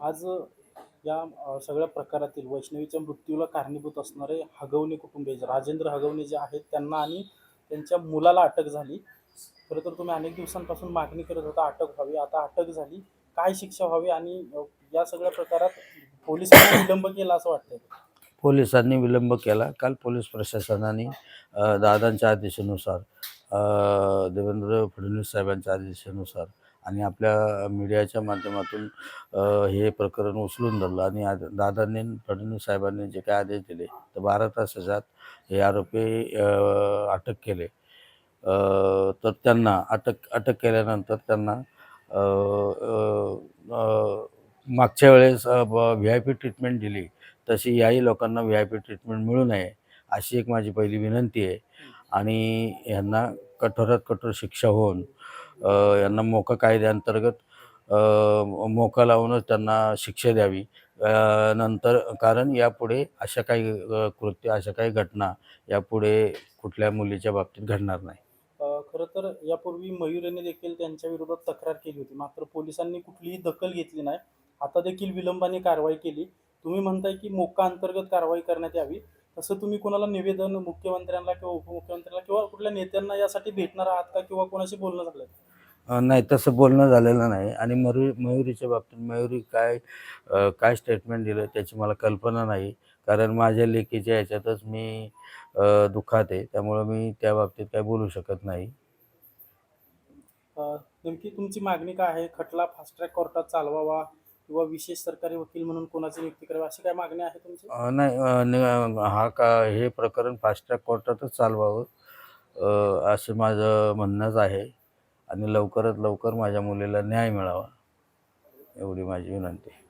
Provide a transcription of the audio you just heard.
आज या सगळ्या प्रकारातील वैष्णवीच्या मृत्यूला कारणीभूत असणारे हगवणे कुटुंबीय राजेंद्र हगवणे जे आहेत त्यांना आणि त्यांच्या मुलाला अटक झाली. खरं तर तुम्ही अनेक दिवसांपासून मागणी करत होता अटक व्हावी, आता अटक झाली. काय शिक्षा व्हावी आणि या सगळ्या प्रकारात पोलिसांनी विलंब केला असं वाटतंय? पोलिसांनी विलंब केला. काल पोलीस प्रशासनाने दादांच्या आदेशानुसार, देवेंद्र फडणवीस साहेबांच्या आदेशानुसार आणि आपल्या मीडियाच्या माध्यमातून हे प्रकरण उचलून धरलं आणि दादांनी फडणवीस साहेबांनी जे काही आदेश दिले तर 12 तासाच्या हे आरोपी अटक केले. तर त्यांना अटक केल्यानंतर त्यांना अ, अ, मागच्या वेळेस VIP ट्रीटमेंट दिली तशी याही लोकांना VIP ट्रीटमेंट मिळू नये अशी एक माझी पहिली विनंती आहे. आणि यांना कठोरात कठोर शिक्षा होऊन यांना मोका कायद्याअंतर्गत मोका लावूनच त्यांना शिक्षा द्यावी. नंतर कारण यापुढे अशा काही कृत्य, अशा काही घटना यापुढे कुठल्या मुलीच्या बाबतीत घडणार नाही. खरं तर यापूर्वी मयुरेने देखील त्यांच्या विरोधात तक्रार केली होती. मात्र पोलिसांनी कुठलीही दखल घेतली नाही. आता देखील विलंबाने कारवाई केली. तुम्ही म्हणताय की मोक्का अंतर्गत कारवाई करण्यात यावी. तसं तुम्ही कोणाला निवेदन मुख्यमंत्र्यांना किंवा उपमुख्यमंत्र्यांना किंवा कुठल्या नेत्यांना यासाठी भेटणार आहात का? किंवा कोणाशी बोलणं झालंय? नाही, तसं बोलणं झालेलं नाही. आणि मयुरीच्या बाबतीत मयुरी काय स्टेटमेंट दिलं त्याची मला कल्पना नाही. कारण माझ्या लेकीच्या ह्याच्यातच मी दुःखात आहे. त्यामुळं मी त्या बाबतीत काही बोलू शकत नाही. नेमकी तुमची मागणी काय आहे? खटला फास्ट ट्रॅक कोर्टात चालवावा किंवा विशेष सरकारी वकील म्हणून कोणाची नियुक्ती करावी, अशी काय मागणी आहे तुमची? नाही, हे प्रकरण फास्ट ट्रॅक कोर्टातच चालवावं असं माझं म्हणणंच आहे. आणि लवकरात लवकर माझ्या मुलीला न्याय मिळावा एवढी माझी विनंती आहे.